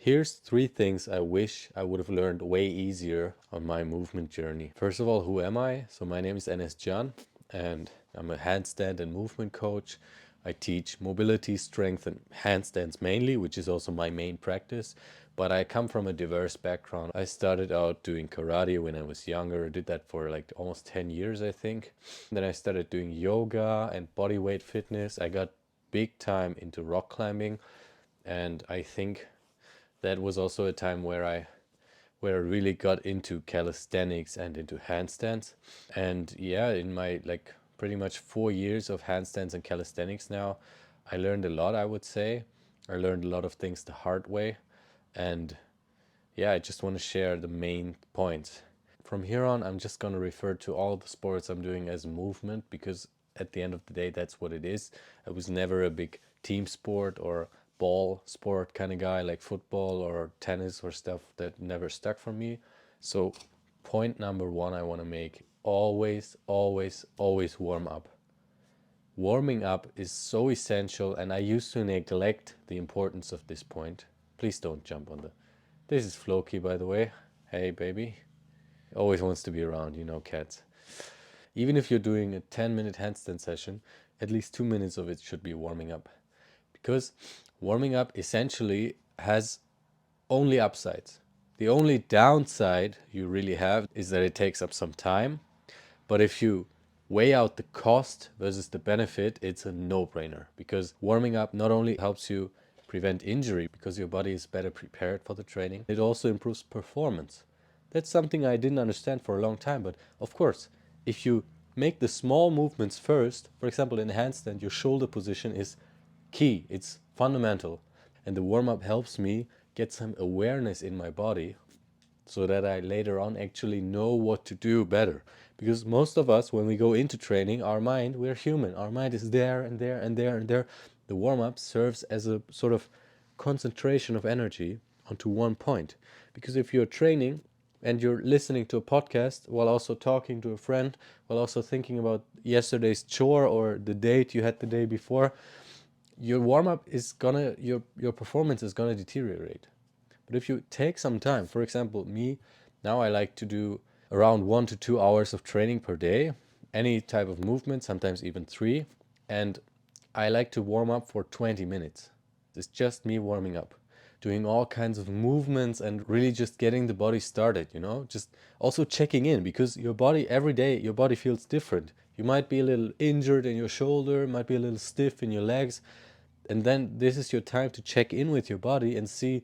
Here's 3 things I wish I would have learned way easier on my movement journey. First of all, who am I? So my name is Enes, and I'm a handstand and movement coach. I teach mobility, strength, and handstands mainly, which is also my main practice. But I come from a diverse background. I started out doing karate when I was younger. I did that for like almost 10 years, I think. Then I started doing yoga and body weight fitness. I got big time into rock climbing, and I think that was also a time where I really got into calisthenics and into handstands. And yeah, in my like pretty much 4 years of handstands and calisthenics now, I learned a lot, I would say. I learned a lot of things the hard way. And yeah, I just want to share the main points. From here on, I'm just going to refer to all the sports I'm doing as movement because at the end of the day, that's what it is. I was never a big team sport or ball sport kind of guy like football or tennis or stuff that never stuck for me. So, point number one I want to make, always, always, always warm up. Warming up is so essential, and I used to neglect the importance of this point. Please don't jump on the. This is Floki, by the way. Hey, baby. Always wants to be around, cats. Even if you're doing a 10-minute handstand session, at least 2 minutes of it should be warming up. Because warming up essentially has only upsides. The only downside you really have is that it takes up some time. But if you weigh out the cost versus the benefit, it's a no-brainer because warming up not only helps you prevent injury because your body is better prepared for the training, it also improves performance. That's something I didn't understand for a long time, but of course, if you make the small movements first, for example, in handstand, your shoulder position is key, it's fundamental, and the warm up helps me get some awareness in my body so that I later on actually know what to do better. Because most of us, when we go into training, our mind, we're human, our mind is there and there and there and there. The warm up serves as a sort of concentration of energy onto one point. Because if you're training and you're listening to a podcast while also talking to a friend, while also thinking about yesterday's chore or the date you had the day before, your warm up is gonna, your performance is gonna deteriorate. But if you take some time, for example, me, now I like to do around 1 to 2 hours of training per day, any type of movement, sometimes even three. And I like to warm up for 20 minutes. It's just me warming up, doing all kinds of movements and really just getting the body started, just also checking in because your body, every day, your body feels different. You might be a little injured in your shoulder, might be a little stiff in your legs. And then this is your time to check in with your body and see,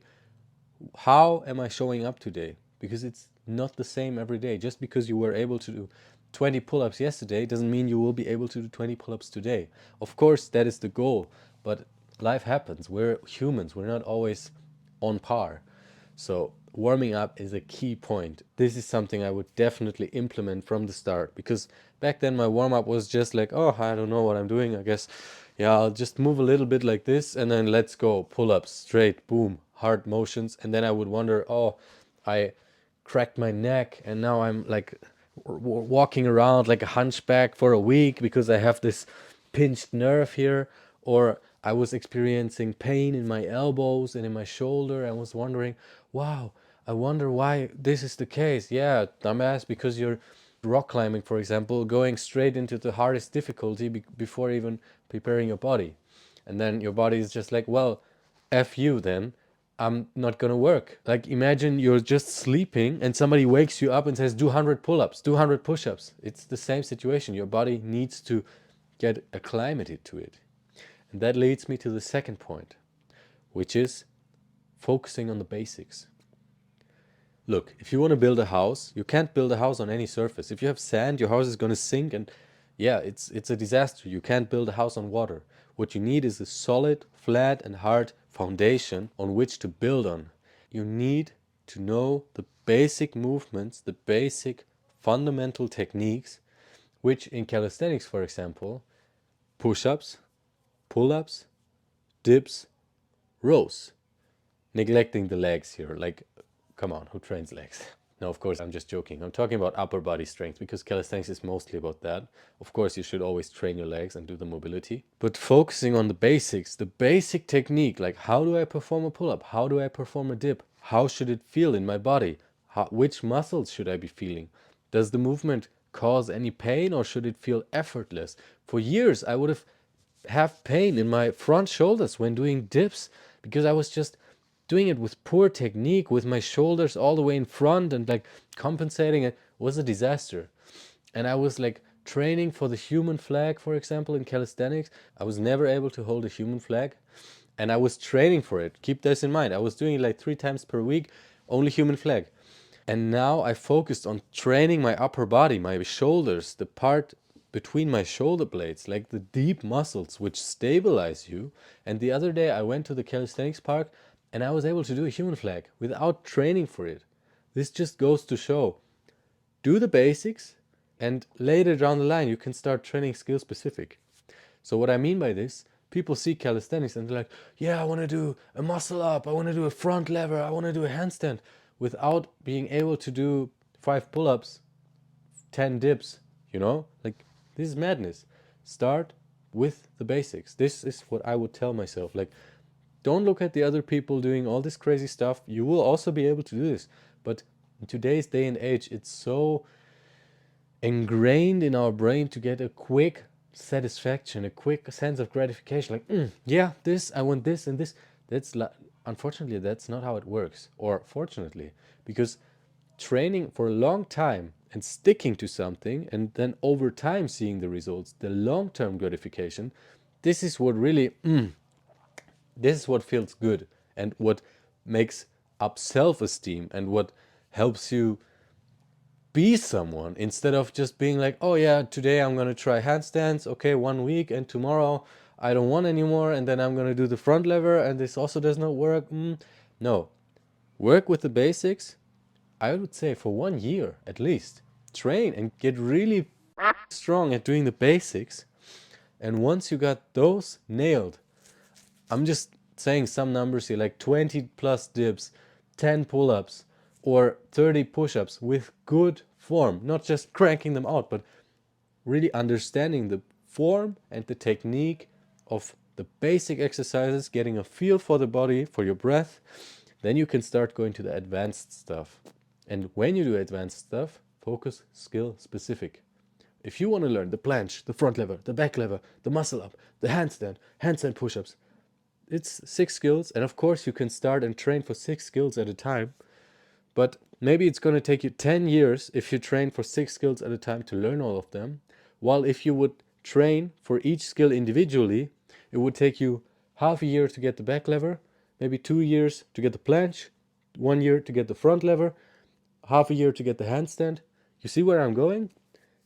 how am I showing up today? Because it's not the same every day. Just because you were able to do 20 pull-ups yesterday doesn't mean you will be able to do 20 pull-ups today. Of course, that is the goal, but life happens. We're humans. We're not always on par. So warming up is a key point. This is something I would definitely implement from the start because back then my warm-up was just like, oh, I don't know what I'm doing. I guess, yeah, I'll just move a little bit like this and then let's go. Pull-ups, straight, boom, hard motions. And then I would wonder, oh, I cracked my neck and now I'm like walking around like a hunchback for a week because I have this pinched nerve here, or I was experiencing pain in my elbows and in my shoulder. I was wondering, wow, I wonder why this is the case. Yeah, dumbass, because you're rock climbing, for example, going straight into the hardest difficulty before even preparing your body. And then your body is just like, well, F you then. I'm not gonna work. Like imagine you're just sleeping and somebody wakes you up and says, do 100 pull-ups, do 100 push-ups. It's the same situation. Your body needs to get acclimated to it. And that leads me to the second point, which is focusing on the basics. Look, if you want to build a house, you can't build a house on any surface. If you have sand, your house is going to sink and yeah, it's a disaster. You can't build a house on water. What you need is a solid, flat and hard foundation on which to build on. You need to know the basic movements, the basic fundamental techniques, which in calisthenics, for example, push-ups, pull-ups, dips, rows. Neglecting the legs here. Like, come on, who trains legs? No, of course, I'm just joking. I'm talking about upper body strength because calisthenics is mostly about that. Of course, you should always train your legs and do the mobility. But focusing on the basics, the basic technique, like how do I perform a pull up? How do I perform a dip? How should it feel in my body? Which muscles should I be feeling? Does the movement cause any pain or should it feel effortless? For years, I would have pain in my front shoulders when doing dips because I was just doing it with poor technique, with my shoulders all the way in front and like compensating. It was a disaster. And I was like training for the human flag, for example, in calisthenics. I was never able to hold a human flag. And I was training for it. Keep this in mind. I was doing it like 3 times per week, only human flag. And now I focused on training my upper body, my shoulders, the part between my shoulder blades, like the deep muscles which stabilize you. And the other day I went to the calisthenics park and I was able to do a human flag without training for it. This just goes to show, do the basics and later down the line you can start training skill specific. So what I mean by this, people see calisthenics and they're like, yeah, I want to do a muscle up, I want to do a front lever, I want to do a handstand, without being able to do 5 pull-ups, 10 dips, you know? Like, this is madness. Start with the basics. This is what I would tell myself. Like, don't look at the other people doing all this crazy stuff. You will also be able to do this. But in today's day and age, it's so ingrained in our brain to get a quick satisfaction, a quick sense of gratification. Like, yeah, this, I want this and this. Unfortunately, that's not how it works. Or fortunately, because training for a long time and sticking to something and then over time seeing the results, the long term gratification, this is what really, this is what feels good and what makes up self esteem and what helps you be someone instead of just being like, oh yeah, today I'm gonna try handstands, okay, 1 week, and tomorrow I don't want anymore, and then I'm gonna do the front lever, and this also does not work. No, work with the basics. I would say for 1 year at least, train and get really strong at doing the basics. And once you got those nailed, I'm just saying some numbers here, like 20 plus dips, 10 pull-ups, or 30 push-ups with good form, not just cranking them out, but really understanding the form and the technique of the basic exercises, getting a feel for the body, for your breath. Then you can start going to the advanced stuff. And when you do advanced stuff, focus skill specific. If you want to learn the planche, the front lever, the back lever, the muscle up, the handstand push-ups, it's 6 skills. And of course, you can start and train for 6 skills at a time. But maybe it's going to take you 10 years if you train for 6 skills at a time to learn all of them. While if you would train for each skill individually, it would take you half a year to get the back lever, maybe 2 years to get the planche, 1 year to get the front lever, half a year to get the handstand. You see where I'm going?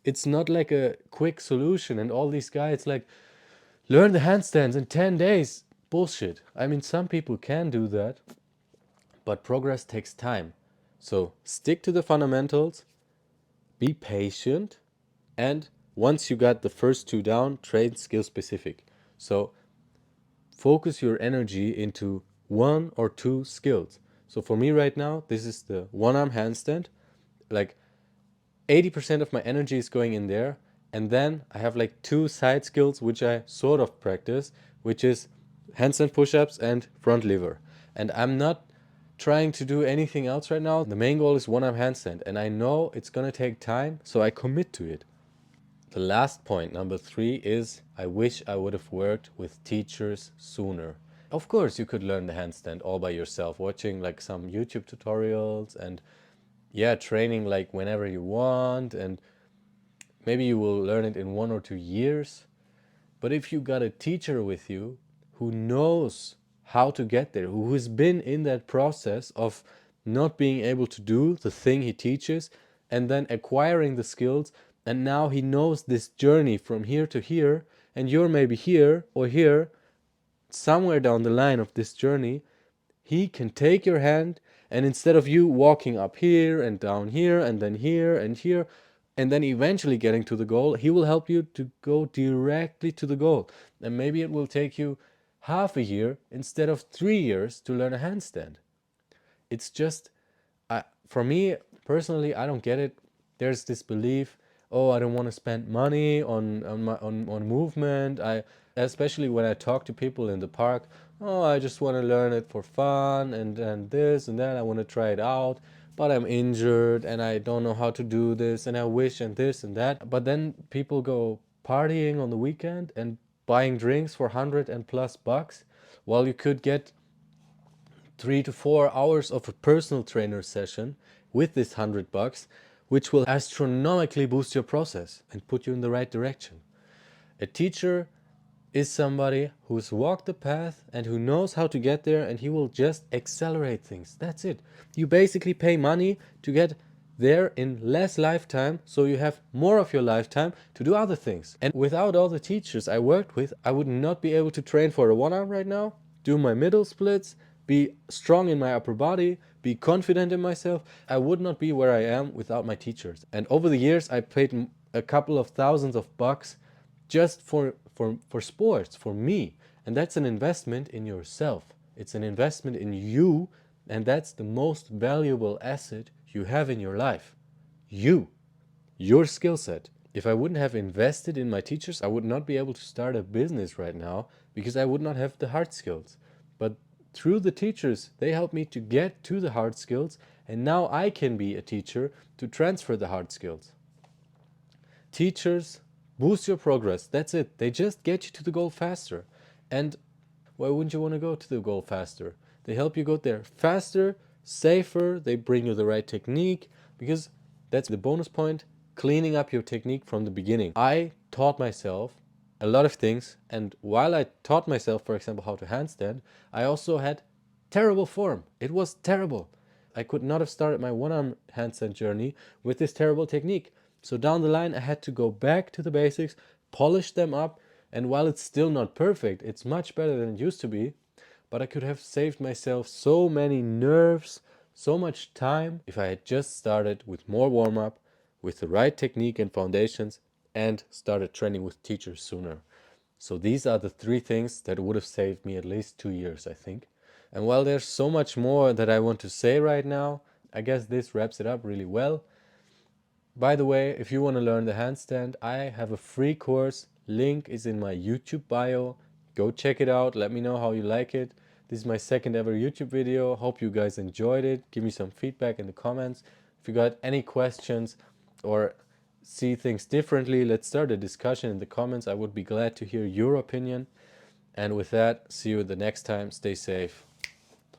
It's not like a quick solution and all these guys like learn the handstands in 10 days. Bullshit. I mean, some people can do that, but progress takes time. So stick to the fundamentals, be patient, and once you got the first two down, train skill specific. So focus your energy into 1 or 2 skills. So for me right now, this is the one arm handstand. Like 80% of my energy is going in there. And then I have like 2 side skills which I sort of practice, which is handstand push-ups and front lever. And I'm not trying to do anything else right now. The main goal is one arm handstand. And I know it's gonna take time, so I commit to it. The last point, number 3, is I wish I would have worked with teachers sooner. Of course, you could learn the handstand all by yourself, watching like some YouTube tutorials and yeah, training like whenever you want, and maybe you will learn it in 1 or 2 years. But if you got a teacher with you who knows how to get there, who has been in that process of not being able to do the thing he teaches and then acquiring the skills, and now he knows this journey from here to here, and you're maybe here or here, somewhere down the line of this journey, he can take your hand, and instead of you walking up here and down here and then here and then eventually getting to the goal, he will help you to go directly to the goal. And maybe it will take you half a year instead of 3 years to learn a handstand. It's just, for me, Personally, I don't get it. There's this belief, oh, I don't want to spend money on movement. I especially when I talk to people in the park, oh, I just want to learn it for fun and this and that. I want to try it out, but I'm injured and I don't know how to do this and I wish and this and that. But then people go partying on the weekend and buying drinks for 100 and plus bucks, while you could get 3 to 4 hours of a personal trainer session with this 100 bucks, which will astronomically boost your process and put you in the right direction. A teacher is somebody who's walked the path and who knows how to get there, and he will just accelerate things. That's it. You basically pay money to get there in less lifetime, so you have more of your lifetime to do other things. And without all the teachers I worked with, I would not be able to train for a one arm right now, do my middle splits, be strong in my upper body, be confident in myself. I would not be where I am without my teachers. And over the years, I paid a couple of thousands of bucks just for sports, for me. And that's an investment in yourself. It's an investment in you, and that's the most valuable asset you have in your life. You, your skill set. If I wouldn't have invested in my teachers, I would not be able to start a business right now because I would not have the hard skills. But through the teachers, they helped me to get to the hard skills, and now I can be a teacher to transfer the hard skills. Teachers boost your progress. That's it. They just get you to the goal faster. And why wouldn't you want to go to the goal faster? They help you go there faster, safer. They bring you the right technique, because that's the bonus point, cleaning up your technique from the beginning. I taught myself a lot of things, and while I taught myself, for example, how to handstand, I also had terrible form. It was terrible. I could not have started my one-arm handstand journey with this terrible technique. So down the line, I had to go back to the basics, polish them up, and while it's still not perfect, it's much better than it used to be, but I could have saved myself so many nerves, so much time, if I had just started with more warm-up, with the right technique and foundations, and started training with teachers sooner. So these are the 3 things that would have saved me at least 2 years, I think. And while there's so much more that I want to say right now, I guess this wraps it up really well. By the way, if you want to learn the handstand, I have a free course. Link is in my YouTube bio. Go check it out. Let me know how you like it. This is my second ever YouTube video. Hope you guys enjoyed it. Give me some feedback in the comments. If you got any questions or see things differently, let's start a discussion in the comments. I would be glad to hear your opinion. And with that, see you the next time. Stay safe.